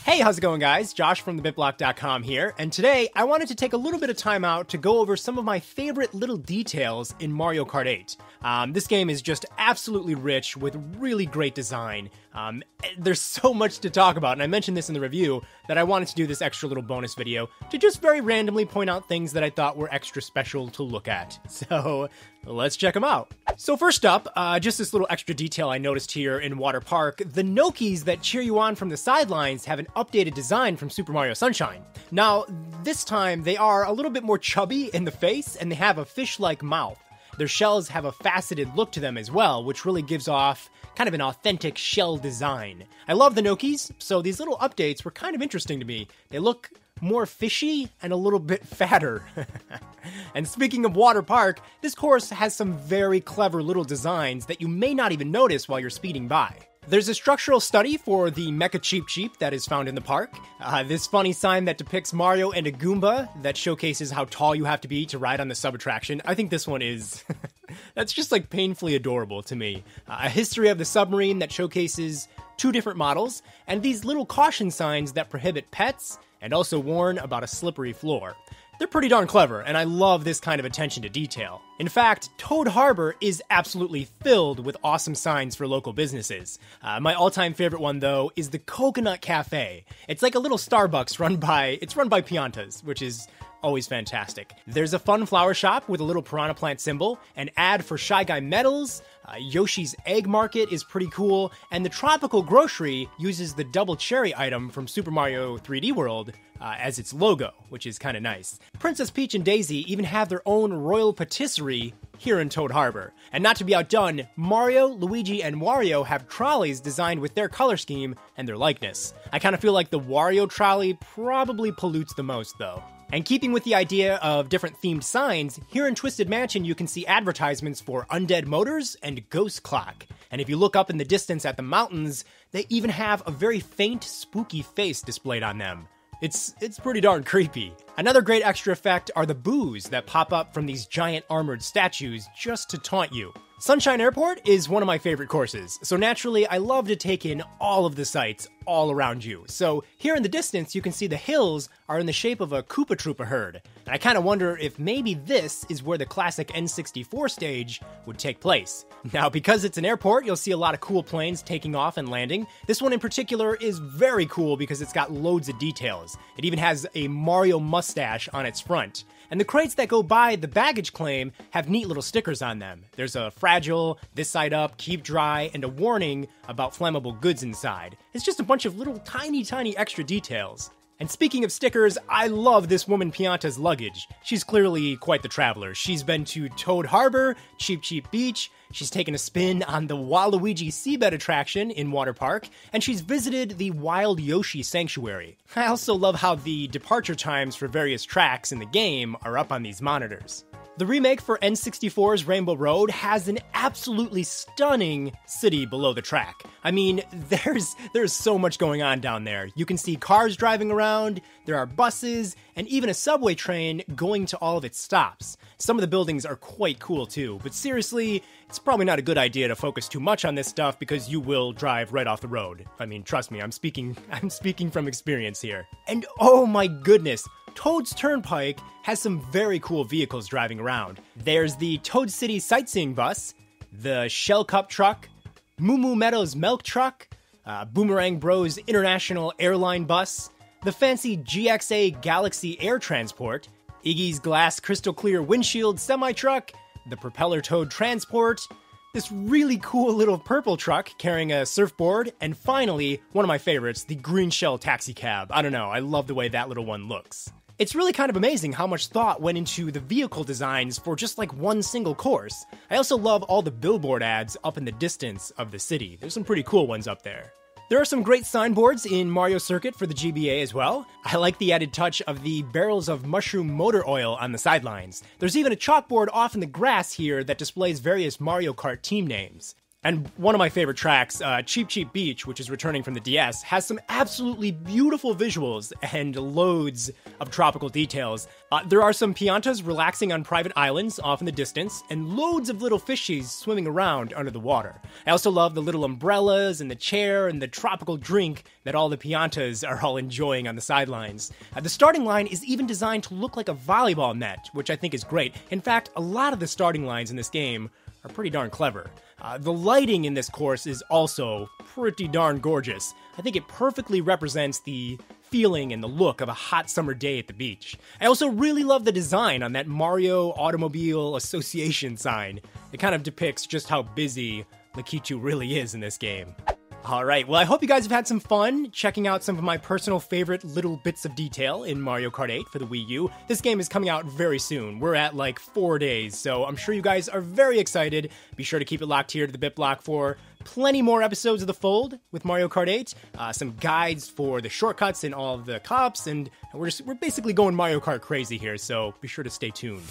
Hey, how's it going, guys? Josh from TheBitBlock.com here, and today I wanted to take a little bit of time out to go over some of my favorite little details in Mario Kart 8. This game is just absolutely rich with really great design. There's so much to talk about, and I mentioned this in the review, that I wanted to do this extra little bonus video to just very randomly point out things that I thought were extra special to look at. So, let's check them out. So first up, just this little extra detail I noticed here in Water Park, the Nokis that cheer you on from the sidelines have an updated design from Super Mario Sunshine. Now, this time they are a little bit more chubby in the face, and they have a fish-like mouth. Their shells have a faceted look to them as well, which really gives off kind of an authentic shell design. I love the Nokis, so these little updates were kind of interesting to me. They look more fishy and a little bit fatter. And speaking of Water Park, this course has some very clever little designs that you may not even notice while you're speeding by. There's a structural study for the Mecha Cheep Cheep that is found in the park. This funny sign that depicts Mario and a Goomba that showcases how tall you have to be to ride on the sub-attraction. I think this one is... that's just like painfully adorable to me. A history of the submarine that showcases two different models, and these little caution signs that prohibit pets and also warn about a slippery floor. They're pretty darn clever, and I love this kind of attention to detail. In fact, Toad Harbor is absolutely filled with awesome signs for local businesses. My all-time favorite one, though, is the Coconut Cafe. It's like a little Starbucks run by Piantas, which is always fantastic. There's a fun flower shop with a little piranha plant symbol, an ad for Shy Guy Medals, Yoshi's Egg Market is pretty cool, and the Tropical Grocery uses the double cherry item from Super Mario 3D World as its logo, which is kind of nice. Princess Peach and Daisy even have their own royal patisserie here in Toad Harbor. And not to be outdone, Mario, Luigi, and Wario have trolleys designed with their color scheme and their likeness. I kind of feel like the Wario trolley probably pollutes the most, though. And keeping with the idea of different themed signs, here in Twisted Mansion you can see advertisements for Undead Motors and Ghost Clock. And if you look up in the distance at the mountains, they even have a very faint, spooky face displayed on them. It's pretty darn creepy. Another great extra effect are the boos that pop up from these giant armored statues just to taunt you. Sunshine Airport is one of my favorite courses, so naturally I love to take in all of the sights all around you. So here in the distance you can see the hills are in the shape of a Koopa Troopa herd, and I kind of wonder if maybe this is where the classic N64 stage would take place. Now, because it's an airport, you'll see a lot of cool planes taking off and landing. This one in particular is very cool because it's got loads of details. It even has a Mario mustache on its front. And the crates that go by the baggage claim have neat little stickers on them. There's a fragile, this side up, keep dry, and a warning about flammable goods inside. It's just a bunch of little tiny extra details. And speaking of stickers, I love this woman Pianta's luggage. She's clearly quite the traveler. She's been to Toad Harbor, Cheep Cheep Beach, she's taken a spin on the Waluigi Seabed attraction in Water Park, and she's visited the Wild Yoshi Sanctuary. I also love how the departure times for various tracks in the game are up on these monitors. The remake for N64's Rainbow Road has an absolutely stunning city below the track. I mean, there's so much going on down there. You can see cars driving around, there are buses, and even a subway train going to all of its stops. Some of the buildings are quite cool too, but seriously, it's probably not a good idea to focus too much on this stuff because you will drive right off the road. I mean, trust me, I'm speaking from experience here. And oh my goodness, Toad's Turnpike has some very cool vehicles driving around. There's the Toad City Sightseeing Bus, the Shell Cup Truck, Moo Moo Meadows Milk Truck, Boomerang Bros International Airline Bus, the fancy GXA Galaxy Air Transport, Iggy's Glass Crystal Clear Windshield Semi-Truck, the Propeller Toad Transport, this really cool little purple truck carrying a surfboard, and finally, one of my favorites, the Green Shell Taxi Cab. I don't know, I love the way that little one looks. It's really kind of amazing how much thought went into the vehicle designs for just like one single course. I also love all the billboard ads up in the distance of the city. There's some pretty cool ones up there. There are some great signboards in Mario Circuit for the GBA as well. I like the added touch of the barrels of mushroom motor oil on the sidelines. There's even a chalkboard off in the grass here that displays various Mario Kart team names. And one of my favorite tracks, Cheap Cheap Beach, which is returning from the DS, has some absolutely beautiful visuals and loads of tropical details. There are some piantas relaxing on private islands off in the distance, and loads of little fishies swimming around under the water. I also love the little umbrellas and the chair and the tropical drink that all the piantas are all enjoying on the sidelines. The starting line is even designed to look like a volleyball net, which I think is great. In fact, a lot of the starting lines in this game are pretty darn clever. The lighting in this course is also pretty darn gorgeous. I think it perfectly represents the feeling and the look of a hot summer day at the beach. I also really love the design on that Mario Automobile Association sign. It kind of depicts just how busy Lakitu really is in this game. Alright, well I hope you guys have had some fun checking out some of my personal favorite little bits of detail in Mario Kart 8 for the Wii U. This game is coming out very soon. We're at like 4 days, so I'm sure you guys are very excited. Be sure to keep it locked here to the BitBlock for plenty more episodes of The Fold with Mario Kart 8, some guides for the shortcuts and all of the cops, and we're basically going Mario Kart crazy here, so be sure to stay tuned.